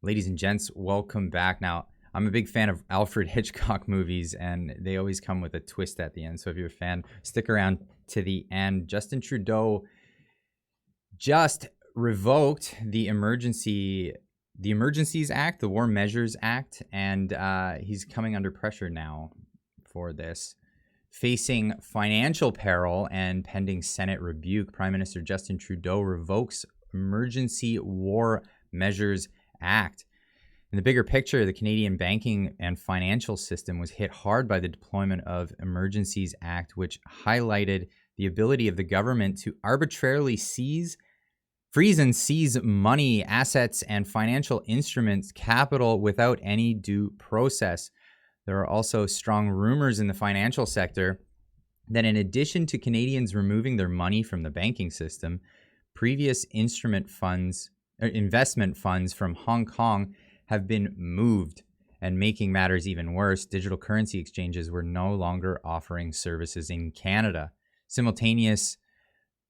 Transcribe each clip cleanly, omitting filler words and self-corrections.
Ladies and gents, welcome back. Now, I'm a big fan of Alfred Hitchcock movies, and they always come with a twist at the end. So if you're a fan, stick around to the end. Justin Trudeau just revoked the Emergencies Act, the War Measures Act, and he's coming under pressure now for this. Facing financial peril and pending Senate rebuke, Prime Minister Justin Trudeau revokes Emergency War Measures Act. In the bigger picture, the Canadian banking and financial system was hit hard by the deployment of Emergencies Act, which highlighted the ability of the government to arbitrarily freeze and seize money, assets, and financial instruments, capital, without any due process. There are also strong rumors in the financial sector that in addition to Canadians removing their money from the banking system, previous investment funds from Hong Kong have been moved. And making matters even worse, digital currency exchanges were no longer offering services in Canada. Simultaneous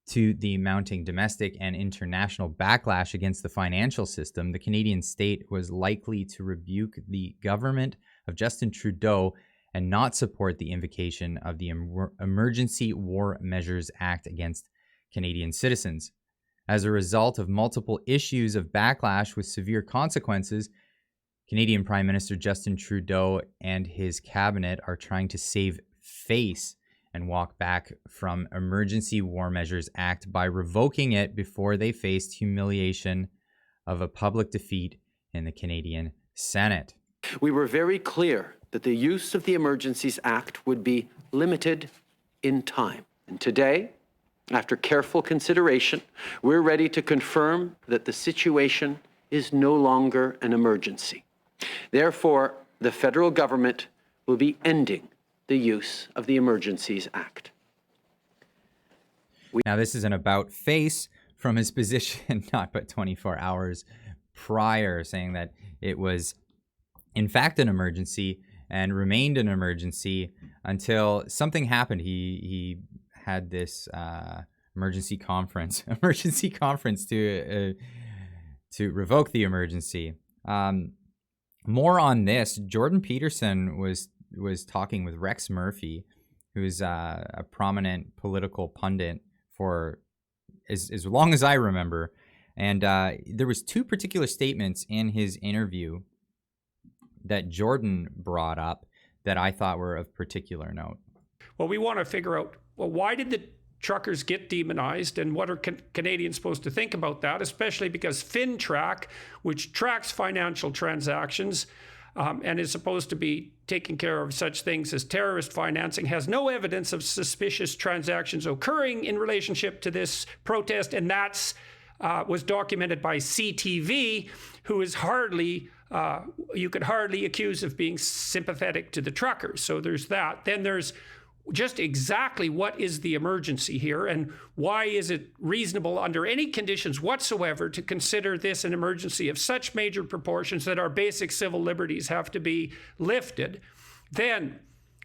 to the mounting domestic and international backlash against the financial system, the Canadian state was likely to rebuke the government of Justin Trudeau and not support the invocation of the Emergency War Measures Act against Canadian citizens. As a result of multiple issues of backlash with severe consequences, Canadian Prime Minister Justin Trudeau and his cabinet are trying to save face and walk back from Emergency War Measures Act by revoking it before they faced humiliation of a public defeat in the Canadian Senate. We were very clear that the use of the Emergencies Act would be limited in time. And today, after careful consideration, we're ready to confirm that the situation is no longer an emergency. Therefore, the federal government will be ending the use of the Emergencies Act. Now, this is an about-face from his position not but 24 hours prior, saying that it was in fact an emergency and remained an emergency until something happened. He had this emergency conference to revoke the emergency. More on this, Jordan Peterson was talking with Rex Murphy, who's a prominent political pundit for as long as I remember. And there was two particular statements in his interview that Jordan brought up that I thought were of particular note. Well, we want to figure out, well, why did the truckers get demonized, and what are Canadians supposed to think about that, especially because FinTrack, which tracks financial transactions and is supposed to be taking care of such things as terrorist financing, has no evidence of suspicious transactions occurring in relationship to this protest, and that's was documented by CTV, who is hardly, you could hardly accuse of being sympathetic to the truckers. So there's that. Then there's just exactly what is the emergency here, and why is it reasonable under any conditions whatsoever to consider this an emergency of such major proportions that our basic civil liberties have to be lifted. Then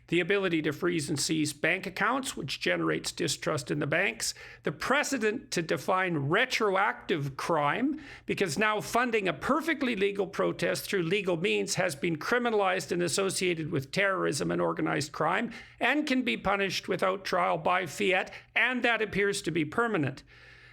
the ability to freeze and seize bank accounts, which generates distrust in the banks, the precedent to define retroactive crime, because now funding a perfectly legal protest through legal means has been criminalized and associated with terrorism and organized crime, and can be punished without trial by fiat, and that appears to be permanent.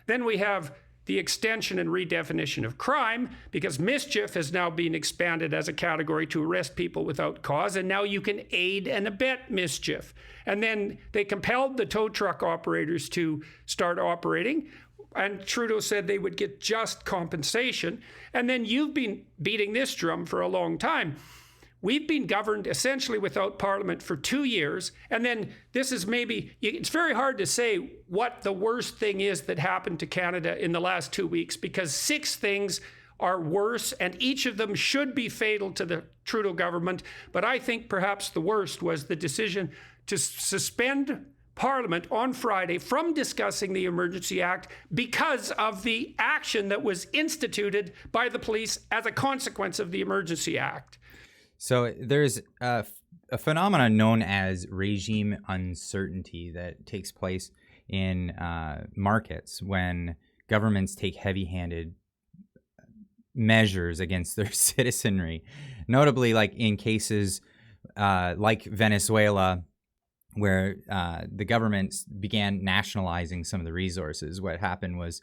Then we have the extension and redefinition of crime, because mischief has now been expanded as a category to arrest people without cause, and now you can aid and abet mischief. And then they compelled the tow truck operators to start operating, and Trudeau said they would get just compensation. And then you've been beating this drum for a long time. We've been governed essentially without Parliament for 2 years, and then this is it's very hard to say what the worst thing is that happened to Canada in the last 2 weeks, because 6 things are worse, and each of them should be fatal to the Trudeau government. But I think perhaps the worst was the decision to suspend Parliament on Friday from discussing the Emergency Act because of the action that was instituted by the police as a consequence of the Emergency Act. So there's a phenomenon known as regime uncertainty that takes place in markets when governments take heavy-handed measures against their citizenry, notably like in cases like Venezuela, where the government began nationalizing some of the resources. What happened was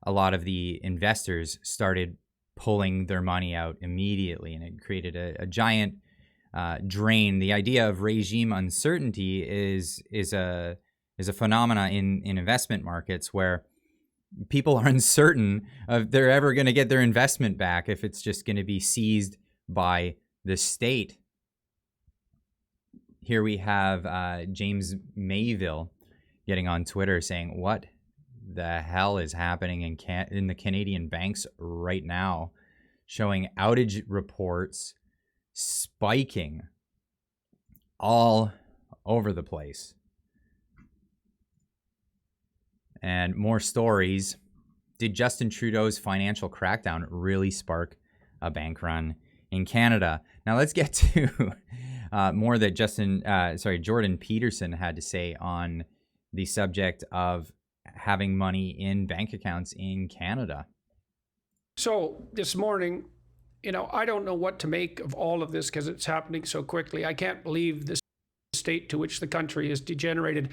a lot of the investors started pulling their money out immediately, and it created a giant drain. The idea of regime uncertainty is a phenomena in investment markets where people are uncertain if they're ever going to get their investment back, if it's just going to be seized by the state. Here we have James Mayville getting on Twitter saying, what the hell is happening in the Canadian banks right now, showing outage reports spiking all over the place. And more stories. Did Justin Trudeau's financial crackdown really spark a bank run in Canada? Now let's get to more that Jordan Peterson had to say on the subject of having money in bank accounts in Canada. So this morning, I don't know what to make of all of this because it's happening so quickly. I can't believe the state to which the country is degenerated.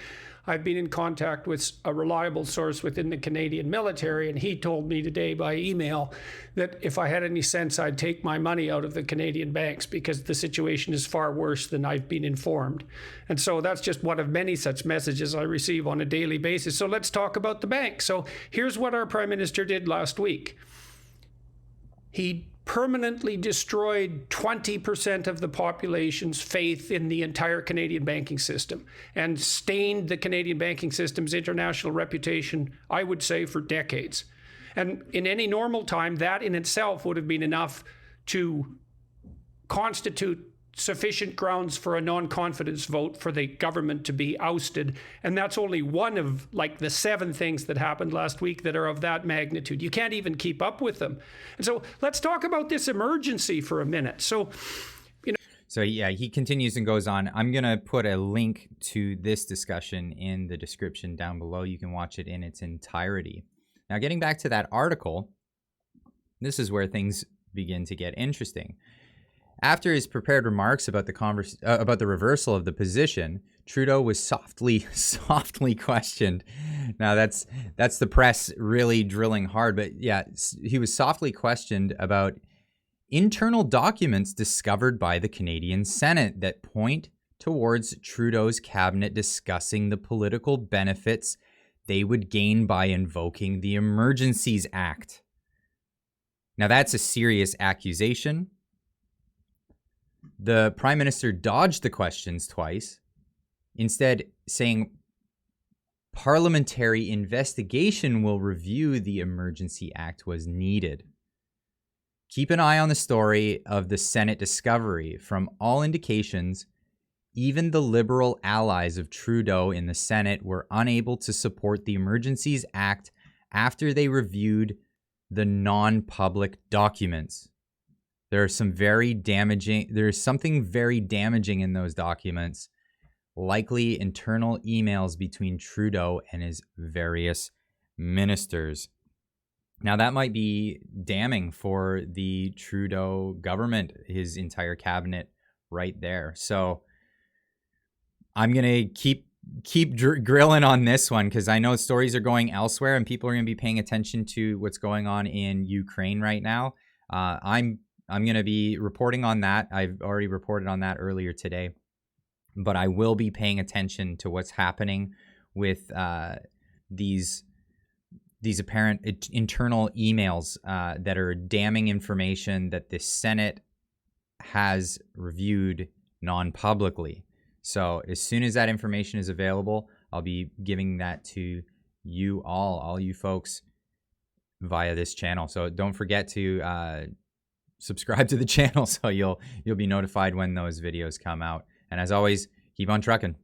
I've been in contact with a reliable source within the Canadian military, and he told me today by email that if I had any sense, I'd take my money out of the Canadian banks because the situation is far worse than I've been informed. And so that's just one of many such messages I receive on a daily basis. So let's talk about the bank. So here's what our Prime Minister did last week. He permanently destroyed 20% of the population's faith in the entire Canadian banking system and stained the Canadian banking system's international reputation, I would say, for decades. And in any normal time, that in itself would have been enough to constitute sufficient grounds for a non-confidence vote for the government to be ousted. And that's only one of like the 7 things that happened last week that are of that magnitude. You can't even keep up with them. And so let's talk about this emergency for a minute. So yeah, he continues and goes on. I'm going to put a link to this discussion in the description down below. You can watch it in its entirety. Now, getting back to that article, this is where things begin to get interesting. After his prepared remarks about the reversal of the position, Trudeau was softly questioned. Now that's the press really drilling hard, but yeah, he was softly questioned about internal documents discovered by the Canadian Senate that point towards Trudeau's cabinet discussing the political benefits they would gain by invoking the Emergencies Act. Now that's a serious accusation. The Prime Minister dodged the questions twice, instead saying parliamentary investigation will review the Emergency Act was needed. Keep an eye on the story of the Senate discovery. From all indications, even the Liberal allies of Trudeau in the Senate were unable to support the Emergencies Act after they reviewed the non-public documents. There's something very damaging in those documents, likely internal emails between Trudeau and his various ministers. Now, that might be damning for the Trudeau government, his entire cabinet right there. So I'm going to keep grilling on this one because I know stories are going elsewhere and people are going to be paying attention to what's going on in Ukraine right now. I'm going to be reporting on that. I've already reported on that earlier today, but I will be paying attention to what's happening with these apparent internal emails that are damning information that the Senate has reviewed non-publicly. So as soon as that information is available, I'll be giving that to you all you folks via this channel. So don't forget to subscribe to the channel so you'll be notified when those videos come out. And as always, keep on trucking.